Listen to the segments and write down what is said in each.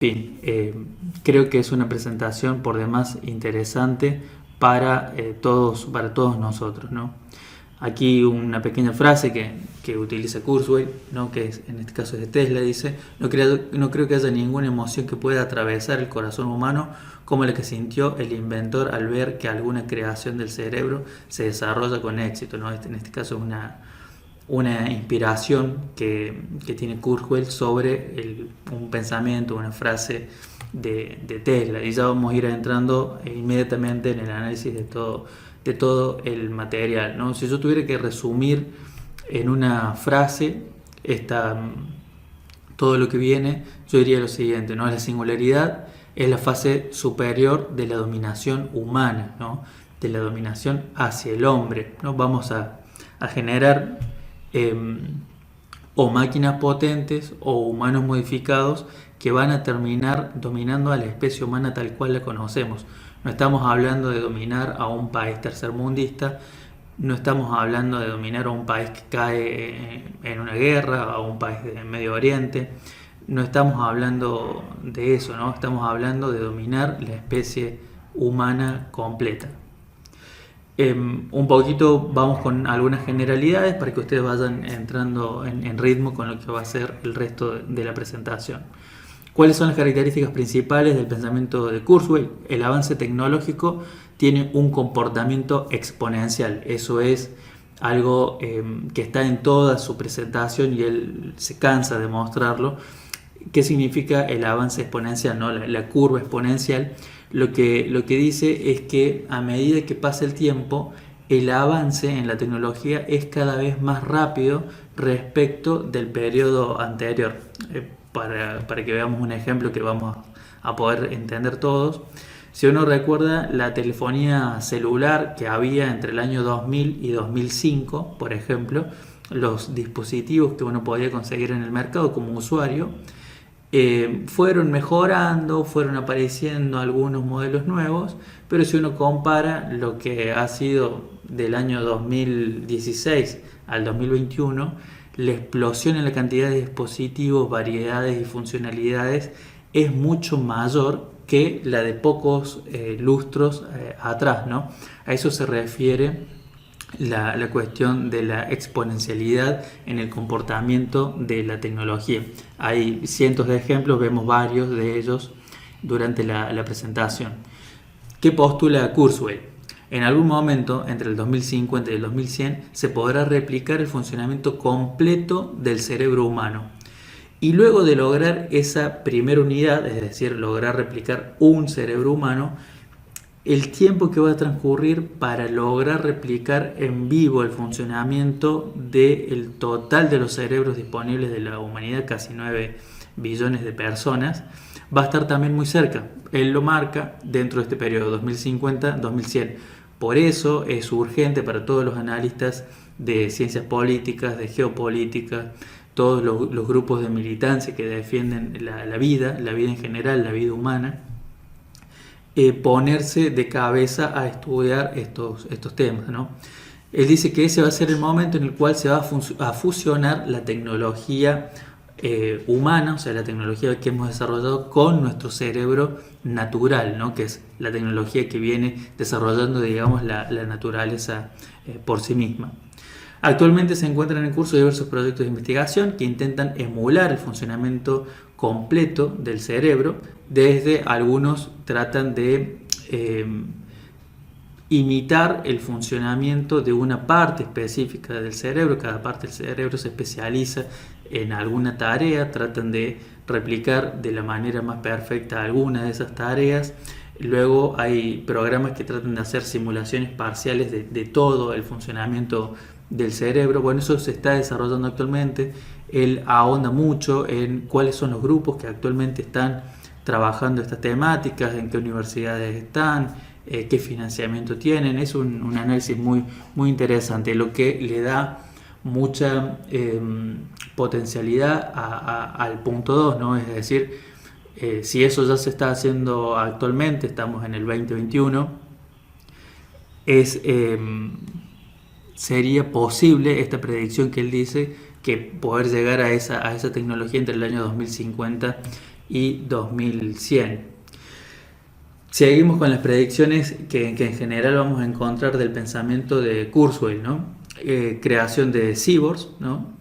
Fin, creo que es una presentación por demás interesante para todos nosotros, ¿no? Aquí una pequeña frase que utiliza Kurzweil, ¿no? Que en este caso es de Tesla, dice: no creo que haya ninguna emoción que pueda atravesar el corazón humano como la que sintió el inventor al ver que alguna creación del cerebro se desarrolla con éxito, ¿no? En este caso es una inspiración que tiene Kurzweil sobre un pensamiento, una frase de Tesla. Y ya vamos a ir entrando inmediatamente en el análisis de todo el material, ¿no? Si yo tuviera que resumir en una frase todo lo que viene, yo diría lo siguiente, ¿no? La singularidad es la fase superior de la dominación humana, ¿no? De la dominación hacia el hombre, ¿no? Vamos a generar o máquinas potentes o humanos modificados que van a terminar dominando a la especie humana tal cual la conocemos. No estamos hablando de dominar a un país tercermundista, no estamos hablando de dominar a un país que cae en una guerra, a un país de Medio Oriente. No estamos hablando de eso, ¿no? Estamos hablando de dominar la especie humana completa. Un poquito vamos con algunas generalidades para que ustedes vayan entrando en ritmo con lo que va a ser el resto de la presentación. ¿Cuáles son las características principales del pensamiento de Kurzweil? El avance tecnológico tiene un comportamiento exponencial. Eso es algo que está en toda su presentación y él se cansa de mostrarlo. ¿Qué significa el avance exponencial, ¿no? La curva exponencial. Lo que dice es que a medida que pasa el tiempo, el avance en la tecnología es cada vez más rápido respecto del periodo anterior. Para que veamos un ejemplo que vamos a poder entender todos. Si uno recuerda la telefonía celular que había entre el año 2000 y 2005, por ejemplo, los dispositivos que uno podía conseguir en el mercado como usuario, fueron mejorando, fueron apareciendo algunos modelos nuevos, pero si uno compara lo que ha sido del año 2016 al 2021, la explosión en la cantidad de dispositivos, variedades y funcionalidades es mucho mayor que la de pocos lustros atrás, ¿no? A eso se refiere la cuestión de la exponencialidad en el comportamiento de la tecnología. Hay cientos de ejemplos, vemos varios de ellos durante la presentación. ¿Qué postula Kurzweil? En algún momento, entre el 2050 y el 2100, se podrá replicar el funcionamiento completo del cerebro humano. Y luego de lograr esa primera unidad, es decir, lograr replicar un cerebro humano, el tiempo que va a transcurrir para lograr replicar en vivo el funcionamiento del total de los cerebros disponibles de la humanidad, casi 9 billones de personas, va a estar también muy cerca. Él lo marca dentro de este periodo 2050-2100. Por eso es urgente para todos los analistas de ciencias políticas, de geopolítica, todos los grupos de militancia que defienden la vida en general, la vida humana, ponerse de cabeza a estudiar estos temas, ¿no? Él dice que ese va a ser el momento en el cual se va a fusionar la tecnología humana, o sea, la tecnología que hemos desarrollado con nuestro cerebro natural, ¿no? Que es la tecnología que viene desarrollando, digamos, la naturaleza por sí misma. Actualmente se encuentran en curso diversos proyectos de investigación que intentan emular el funcionamiento completo del cerebro. Desde algunos tratan de imitar el funcionamiento de una parte específica del cerebro. Cada parte del cerebro se especializa en alguna tarea, tratan de replicar de la manera más perfecta alguna de esas tareas. Luego hay programas que tratan de hacer simulaciones parciales de todo el funcionamiento del cerebro. Bueno, eso se está desarrollando actualmente. Él ahonda mucho en cuáles son los grupos que actualmente están trabajando estas temáticas, en qué universidades están, qué financiamiento tienen. Es un análisis muy, muy interesante, lo que le da mucha potencialidad al punto 2, ¿no? Es decir, si eso ya se está haciendo actualmente, estamos en el 2021, sería posible esta predicción que él dice, que poder llegar a esa tecnología entre el año 2050 y 2100. Seguimos con las predicciones que en general vamos a encontrar del pensamiento de Kurzweil, ¿no? Creación de cyborgs, ¿no?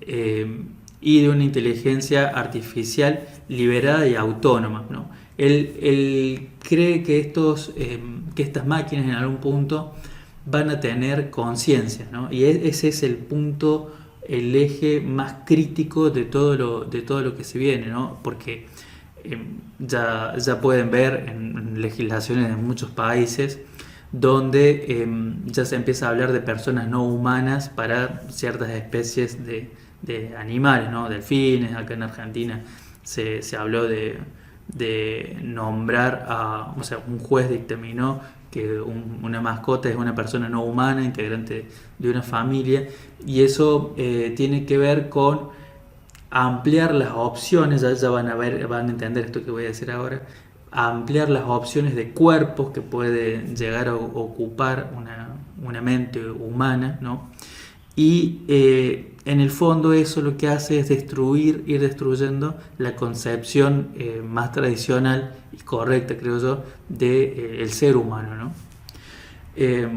Y de una inteligencia artificial liberada y autónoma, ¿no? Él cree que estas máquinas en algún punto van a tener conciencia, ¿no? Y ese es el punto, el eje más crítico de todo lo que se viene, ¿no? Porque ya pueden ver en legislaciones de muchos países donde ya se empieza a hablar de personas no humanas para ciertas especies de animales, ¿no? Delfines. Acá en Argentina se habló de nombrar o sea, un juez dictaminó que una mascota es una persona no humana, integrante de una familia, y eso tiene que ver con ampliar las opciones. Ya van a entender esto que voy a decir ahora, ampliar las opciones de cuerpos que puede llegar a ocupar una mente humana, ¿no? Y en el fondo eso lo que hace es ir destruyendo la concepción más tradicional y correcta, creo yo, del ser humano, ¿no?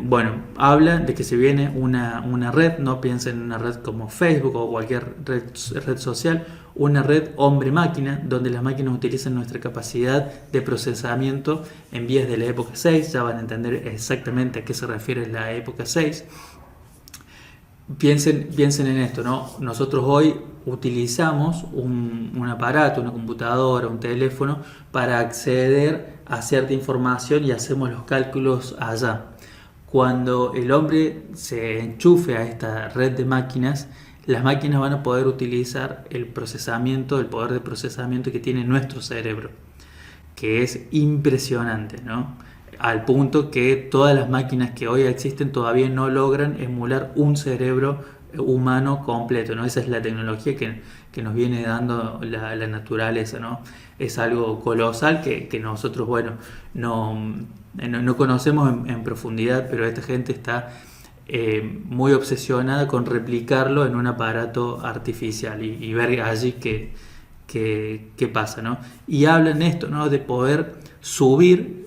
Bueno, habla de que se viene una red, no piensen en una red como Facebook o cualquier red social, una red hombre-máquina, donde las máquinas utilizan nuestra capacidad de procesamiento en vías de la época 6, ya van a entender exactamente a qué se refiere la época 6. Piensen en esto, ¿no? Nosotros hoy utilizamos un aparato, una computadora, un teléfono para acceder a cierta información y hacemos los cálculos allá. Cuando el hombre se enchufe a esta red de máquinas, las máquinas van a poder utilizar el poder de procesamiento que tiene nuestro cerebro, que es impresionante, ¿no? Al punto que todas las máquinas que hoy existen todavía no logran emular un cerebro humano completo, ¿no? Esa es la tecnología que nos viene dando la naturaleza, ¿no? Es algo colosal que nosotros, bueno, no conocemos en profundidad, pero esta gente está muy obsesionada con replicarlo en un aparato artificial y ver allí qué pasa, ¿no? Y hablan esto, ¿no? De poder subir.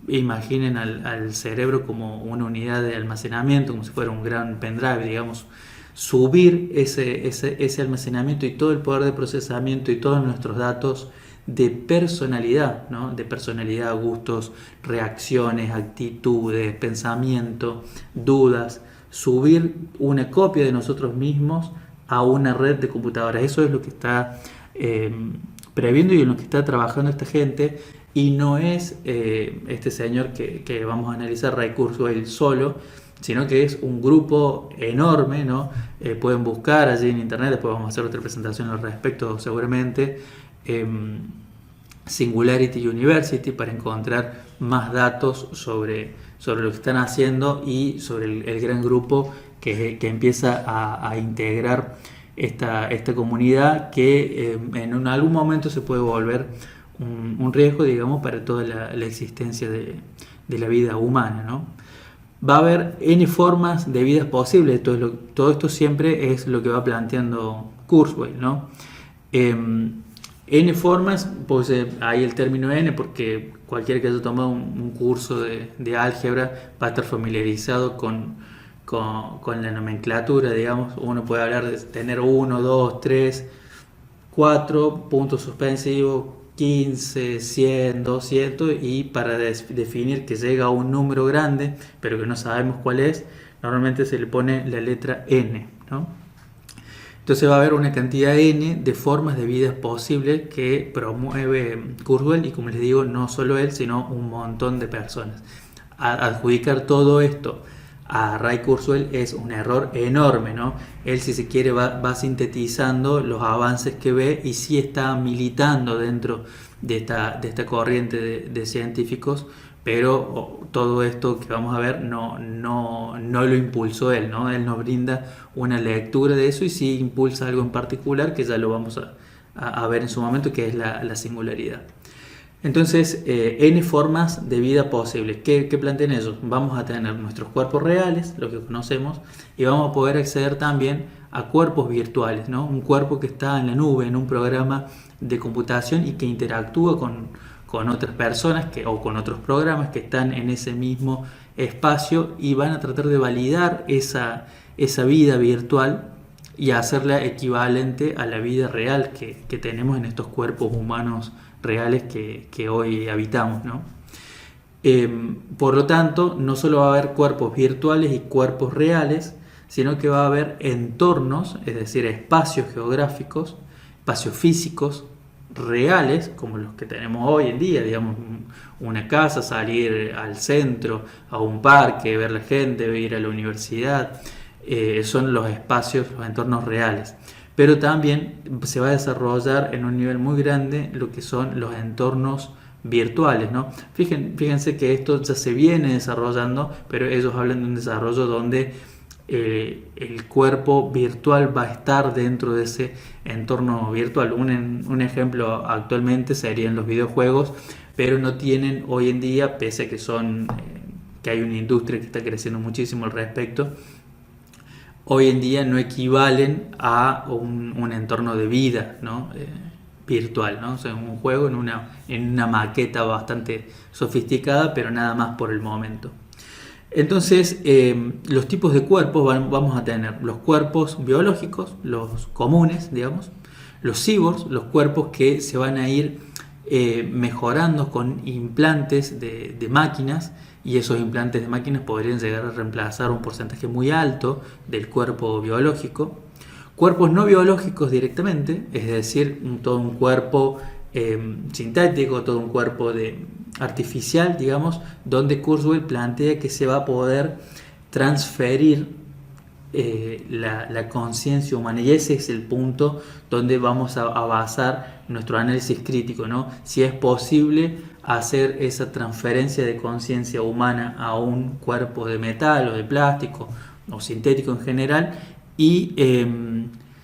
Imaginen al cerebro como una unidad de almacenamiento, como si fuera un gran pendrive, digamos, subir ese almacenamiento y todo el poder de procesamiento y todos nuestros datos de personalidad, ¿no? De personalidad, gustos, reacciones, actitudes, pensamiento, dudas, subir una copia de nosotros mismos a una red de computadoras. Eso es lo que está previendo y en lo que está trabajando esta gente. Y no es este señor que vamos a analizar, Ray Kurzweil, solo, sino que es un grupo enorme, ¿no? Pueden buscar allí en internet, después vamos a hacer otra presentación al respecto seguramente, Singularity University, para encontrar más datos sobre lo que están haciendo y sobre el gran grupo que empieza a integrar esta comunidad que en algún momento se puede volver un riesgo, digamos, para toda la existencia de la vida humana, ¿no? Va a haber N formas de vidas posibles. Todo esto siempre es lo que va planteando Kurzweil, ¿no? N formas, pues hay el término N porque cualquiera que haya tomado un curso de álgebra va a estar familiarizado con la nomenclatura, digamos. Uno puede hablar de tener 1, 2, 3, 4 puntos suspensivos, 15, 100, 200, y para definir que llega a un número grande, pero que no sabemos cuál es, normalmente se le pone la letra N, ¿no? Entonces va a haber una cantidad N de formas de vida posibles que promueve Kurzweil, y como les digo, no solo él, sino un montón de personas. Adjudicar todo esto a Ray Kurzweil es un error enorme, ¿no? Él, si se quiere, va sintetizando los avances que ve y sí está militando dentro de esta corriente de científicos, pero todo esto que vamos a ver no lo impulsó él, ¿no? Él nos brinda una lectura de eso y sí impulsa algo en particular que ya lo vamos a ver en su momento, que es la singularidad. Entonces, N formas de vida posibles. ¿Qué plantean ellos? Vamos a tener nuestros cuerpos reales, lo que conocemos, y vamos a poder acceder también a cuerpos virtuales, ¿no? Un cuerpo que está en la nube, en un programa de computación y que interactúa con otras personas o con otros programas que están en ese mismo espacio y van a tratar de validar esa vida virtual y hacerla equivalente a la vida real que tenemos en estos cuerpos humanos reales que hoy habitamos, ¿no? Por lo tanto, no solo va a haber cuerpos virtuales y cuerpos reales, sino que va a haber entornos, es decir, espacios geográficos, espacios físicos reales, como los que tenemos hoy en día, digamos, una casa, salir al centro, a un parque, ver la gente, ir a la universidad, son los espacios, los entornos reales. Pero también se va a desarrollar en un nivel muy grande lo que son los entornos virtuales, ¿no? Fíjense que esto ya se viene desarrollando, pero ellos hablan de un desarrollo donde el cuerpo virtual va a estar dentro de ese entorno virtual. Un ejemplo actualmente serían los videojuegos, pero no tienen hoy en día, pese a que hay una industria que está creciendo muchísimo al respecto, hoy en día no equivalen a un entorno de vida, ¿no? Virtual, ¿no? O sea, un juego en una maqueta bastante sofisticada, pero nada más por el momento. Entonces, los tipos de cuerpos vamos a tener los cuerpos biológicos, los comunes, digamos, los cyborgs, los cuerpos que se van a ir mejorando con implantes de máquinas, y esos implantes de máquinas podrían llegar a reemplazar un porcentaje muy alto del cuerpo biológico. Cuerpos no biológicos directamente, es decir, todo un cuerpo sintético, todo un cuerpo artificial, digamos, donde Kurzweil plantea que se va a poder transferir la conciencia humana, y ese es el punto donde vamos a basar nuestro análisis crítico, ¿no? Si es posible hacer esa transferencia de conciencia humana a un cuerpo de metal o de plástico o sintético en general, y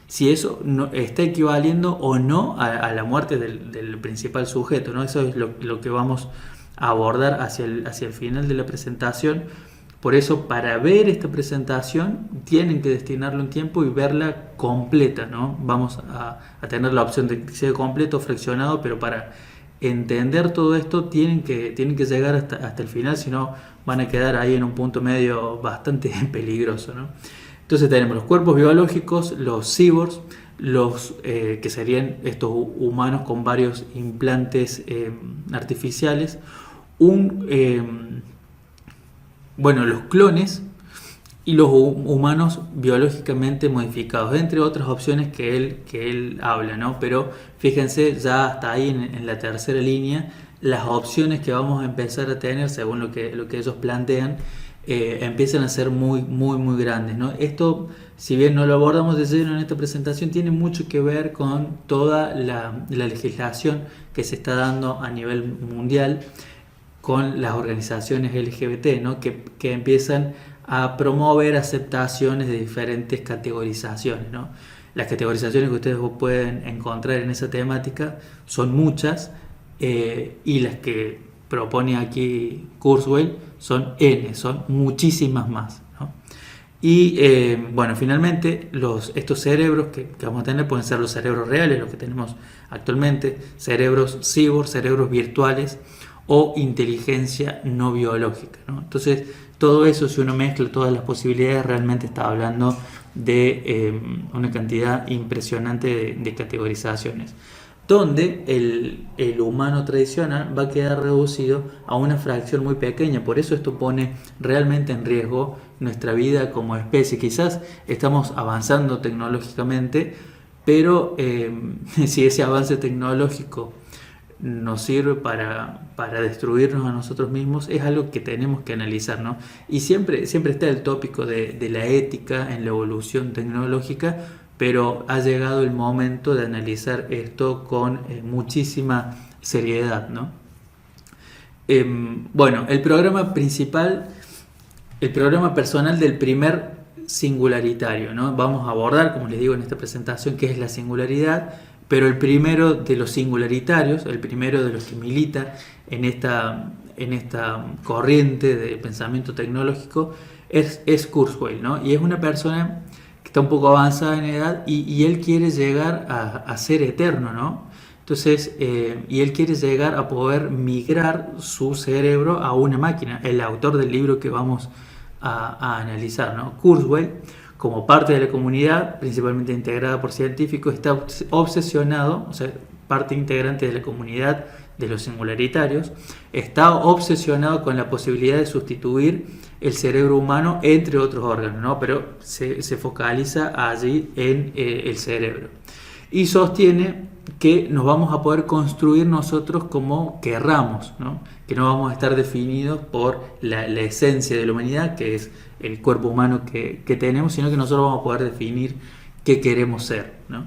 si eso está equivaliendo o no a la muerte del principal sujeto, ¿no? Eso es lo que vamos a abordar hacia el final de la presentación. Por eso, para ver esta presentación tienen que destinarle un tiempo y verla completa, ¿no? Vamos a tener la opción de que sea completo o fraccionado, pero para entender todo esto tienen que llegar hasta el final, si no van a quedar ahí en un punto medio bastante peligroso, ¿no? Entonces tenemos los cuerpos biológicos, los cyborgs, que serían estos humanos con varios implantes artificiales, los clones y los humanos biológicamente modificados, entre otras opciones que él habla, ¿no? Pero fíjense ya hasta ahí en la tercera línea, las opciones que vamos a empezar a tener según lo que ellos plantean, empiezan a ser muy, muy, muy grandes, ¿no? Esto, si bien no lo abordamos de lleno en esta presentación, tiene mucho que ver con toda la legislación que se está dando a nivel mundial con las organizaciones LGBT, ¿no? que empiezan a promover aceptaciones de diferentes categorizaciones, ¿no? Las categorizaciones que ustedes pueden encontrar en esa temática son muchas, y las que propone aquí Kurzweil son N, son muchísimas más, ¿no? Y finalmente estos cerebros que vamos a tener pueden ser los cerebros reales, los que tenemos actualmente, cerebros cyborg, cerebros virtuales o inteligencia no biológica, ¿no? Entonces, todo eso, si uno mezcla todas las posibilidades, realmente está hablando de una cantidad impresionante de categorizaciones, donde el humano tradicional va a quedar reducido a una fracción muy pequeña. Por eso esto pone realmente en riesgo nuestra vida como especie. Quizás estamos avanzando tecnológicamente, pero si ese avance tecnológico nos sirve para destruirnos a nosotros mismos, es algo que tenemos que analizar, ¿no? Y siempre está el tópico de la ética en la evolución tecnológica, pero ha llegado el momento de analizar esto con muchísima seriedad, ¿no? El programa principal, el programa personal del primer singularitario, ¿no? Vamos a abordar, como les digo en esta presentación, qué es la singularidad, pero el primero de los singularitarios, el primero de los que milita en esta corriente de pensamiento tecnológico es Kurzweil, ¿no? Y es una persona que está un poco avanzada en edad y él quiere llegar a ser eterno, ¿no? Entonces, y él quiere llegar a poder migrar su cerebro a una máquina, el autor del libro que vamos a analizar, ¿no? Kurzweil, como parte de la comunidad, principalmente integrada por científicos, está obsesionado, o sea, parte integrante de la comunidad de los singularitarios, está obsesionado con la posibilidad de sustituir el cerebro humano entre otros órganos, ¿no? Pero se focaliza allí en el cerebro. Y sostiene que nos vamos a poder construir nosotros como querramos, ¿no? Que no vamos a estar definidos por la esencia de la humanidad, que es el cuerpo humano que tenemos, sino que nosotros vamos a poder definir qué queremos ser, ¿no?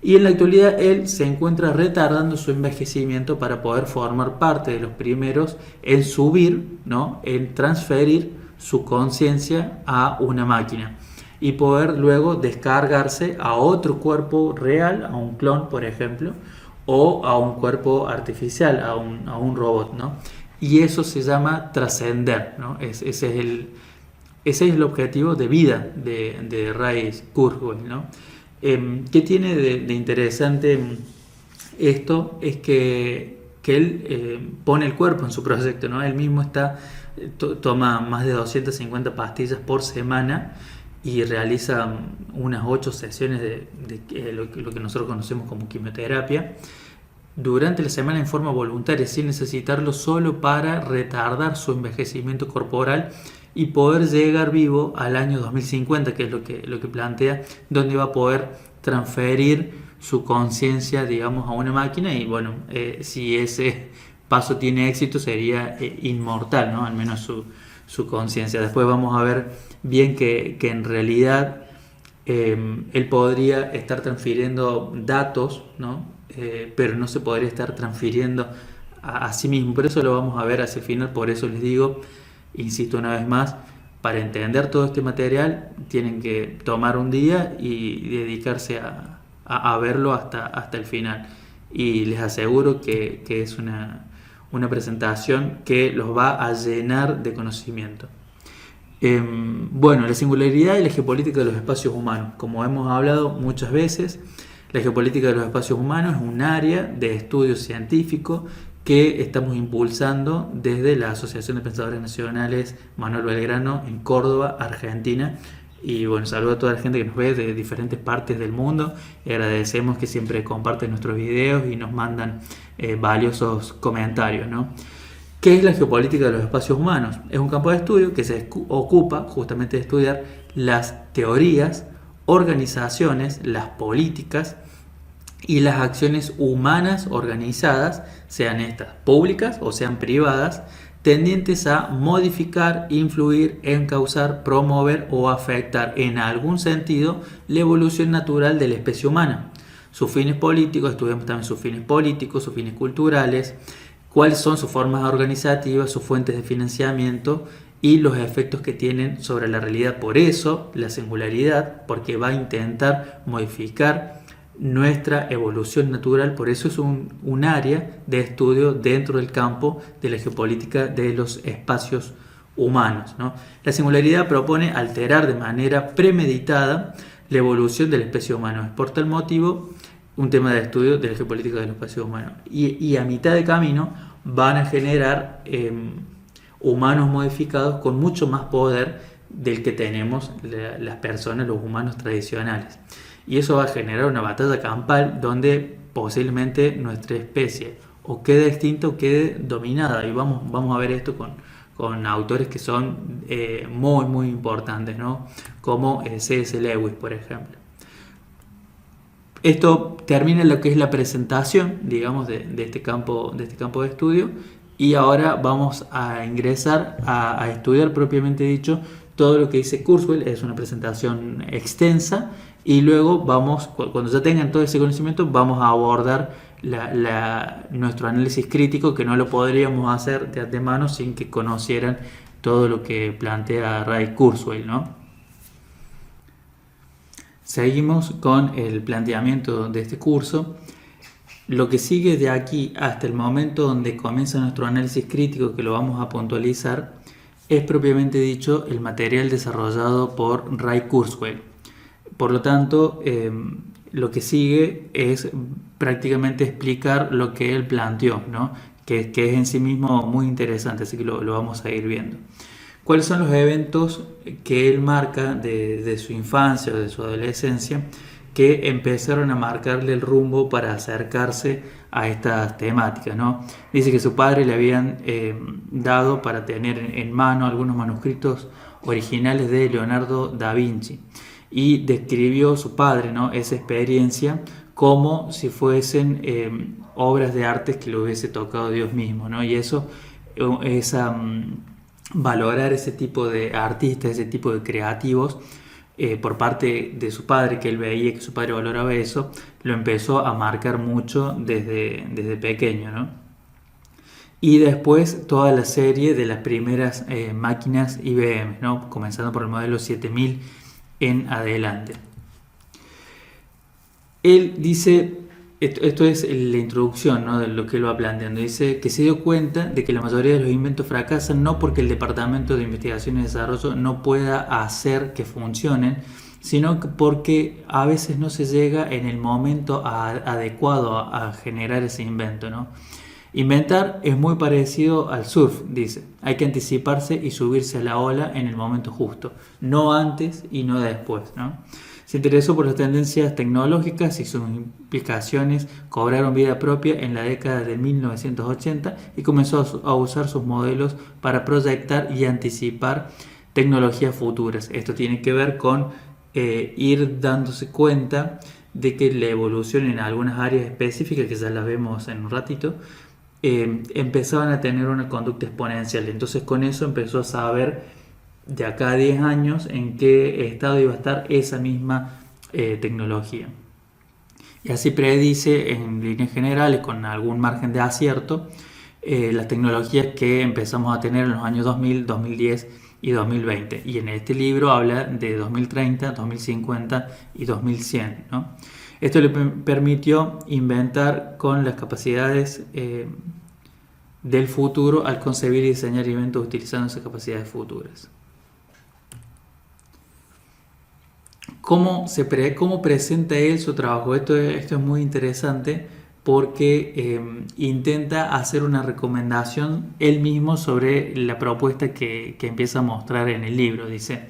Y en la actualidad él se encuentra retardando su envejecimiento para poder formar parte de los primeros en subir, ¿no? En transferir su conciencia a una máquina y poder luego descargarse a otro cuerpo real, a un clon, por ejemplo, o a un cuerpo artificial, a un robot, ¿no? Y eso se llama trascender, ¿no? Ese es el objetivo de vida de Ray Kurzweil, ¿no? ¿Qué tiene de interesante esto? Es que él pone el cuerpo en su proyecto, ¿no? Él mismo toma más de 250 pastillas por semana y realiza unas 8 sesiones de lo que nosotros conocemos como quimioterapia durante la semana en forma voluntaria, sin necesitarlo, solo para retardar su envejecimiento corporal y poder llegar vivo al año 2050, que es lo que plantea, donde va a poder transferir su conciencia, digamos, a una máquina. Y bueno, si ese paso tiene éxito, sería inmortal, ¿no? Al menos su conciencia. Después vamos a ver bien que en realidad él podría estar transfiriendo datos, ¿no? Pero no se podría estar transfiriendo a sí mismo. Por eso lo vamos a ver hacia el final. Por eso les digo, insisto una vez más, para entender todo este material tienen que tomar un día y dedicarse a verlo hasta el final. Y les aseguro que es una presentación que los va a llenar de conocimiento. Bueno, la singularidad y la geopolítica de los espacios humanos. Como hemos hablado muchas veces, la geopolítica de los espacios humanos es un área de estudio científico que estamos impulsando desde la Asociación de Pensadores Nacionales Manuel Belgrano en Córdoba, Argentina. Y bueno, saludo a toda la gente que nos ve de diferentes partes del mundo y agradecemos que siempre comparten nuestros videos y nos mandan valiosos comentarios, ¿no? ¿Qué es la geopolítica de los espacios humanos? Es un campo de estudio que se ocupa justamente de estudiar las teorías, organizaciones, las políticas y las acciones humanas organizadas, sean estas públicas o sean privadas, tendientes a modificar, influir, encauzar, promover o afectar en algún sentido la evolución natural de la especie humana. Sus fines políticos, estudiamos también sus fines políticos, sus fines culturales, cuáles son sus formas organizativas, sus fuentes de financiamiento y los efectos que tienen sobre la realidad. Por eso la singularidad, porque va a intentar modificar nuestra evolución natural. Por eso es un área de estudio dentro del campo de la geopolítica de los espacios humanos, ¿no? La singularidad propone alterar de manera premeditada la evolución de la especie humana. Es por tal motivo un tema de estudio de la geopolítica de los espacios humanos. Y a mitad de camino van a generar humanos modificados con mucho más poder del que tenemos las personas, los humanos tradicionales. Y eso va a generar una batalla campal donde posiblemente nuestra especie o quede extinta o quede dominada. Y vamos a ver esto con autores que son muy, muy importantes, ¿no? Como C.S. Lewis, por ejemplo. Esto termina lo que es la presentación, digamos, de este campo de estudio. Y ahora vamos a ingresar a estudiar propiamente dicho todo lo que dice Kurzweil. Es una presentación extensa. Y luego cuando ya tengan todo ese conocimiento, vamos a abordar nuestro análisis crítico, que no lo podríamos hacer de antemano sin que conocieran todo lo que plantea Ray Kurzweil, ¿no? Seguimos con el planteamiento de este curso. Lo que sigue de aquí hasta el momento donde comienza nuestro análisis crítico, que lo vamos a puntualizar, es propiamente dicho el material desarrollado por Ray Kurzweil. Por lo tanto, lo que sigue es prácticamente explicar lo que él planteó, ¿no? que es en sí mismo muy interesante, así que lo vamos a ir viendo. ¿Cuáles son los eventos que él marca de su infancia o de su adolescencia que empezaron a marcarle el rumbo para acercarse a estas temáticas, ¿no? Dice que su padre le habían dado para tener en mano algunos manuscritos originales de Leonardo da Vinci y describió su padre, ¿no?, esa experiencia como si fuesen obras de arte que le hubiese tocado Dios mismo, ¿no? Y eso, valorar ese tipo de artistas, ese tipo de creativos, por parte de su padre, que él veía que su padre valoraba eso, lo empezó a marcar mucho desde pequeño, ¿no? Y después toda la serie de las primeras máquinas IBM, ¿no?, comenzando por el modelo 7000 en adelante. Él dice, esto es la introducción, ¿no?, de lo que él va planteando, dice que se dio cuenta de que la mayoría de los inventos fracasan no porque el Departamento de Investigación y Desarrollo no pueda hacer que funcionen, sino porque a veces no se llega en el momento adecuado a generar ese invento, ¿no? Inventar es muy parecido al surf, dice. Hay que anticiparse y subirse a la ola en el momento justo, no antes y no después, ¿no? Se interesó por las tendencias tecnológicas y sus implicaciones cobraron vida propia en la década de 1980 y comenzó a usar sus modelos para proyectar y anticipar tecnologías futuras. Esto tiene que ver con ir dándose cuenta de que la evolución en algunas áreas específicas, que ya las vemos en un ratito, empezaban a tener una conducta exponencial. Entonces con eso empezó a saber de acá a 10 años en qué estado iba a estar esa misma tecnología. Y así predice en líneas generales, con algún margen de acierto, las tecnologías que empezamos a tener en los años 2000, 2010 y 2020. Y en este libro habla de 2030, 2050 y 2100, ¿no? Esto le permitió inventar con las capacidades del futuro al concebir y diseñar inventos utilizando esas capacidades futuras. ¿Cómo presenta él su trabajo? Esto es muy interesante porque intenta hacer una recomendación él mismo sobre la propuesta que empieza a mostrar en el libro. Dice,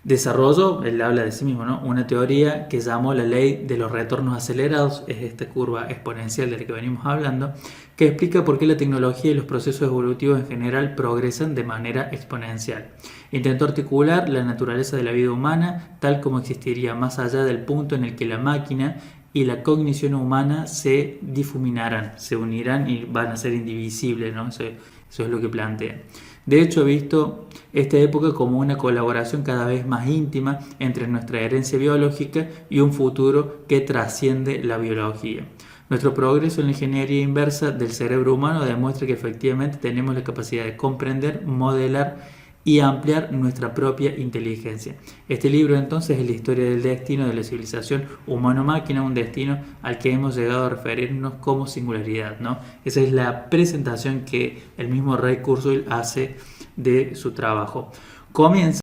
desarrolló, él habla de sí mismo, ¿no?, una teoría que llamó la ley de los retornos acelerados, es esta curva exponencial de la que venimos hablando, que explica por qué la tecnología y los procesos evolutivos en general progresan de manera exponencial. Intentó articular la naturaleza de la vida humana tal como existiría más allá del punto en el que la máquina y la cognición humana se difuminarán, se unirán y van a ser indivisibles, ¿no? Eso es lo que plantea. De hecho, he visto esta época como una colaboración cada vez más íntima entre nuestra herencia biológica y un futuro que trasciende la biología. Nuestro progreso en la ingeniería inversa del cerebro humano demuestra que efectivamente tenemos la capacidad de comprender, modelar y ampliar nuestra propia inteligencia. Este libro entonces es la historia del destino de la civilización humano-máquina, un destino al que hemos llegado a referirnos como singularidad, ¿no? Esa es la presentación que el mismo Ray Kurzweil hace de su trabajo. Comienza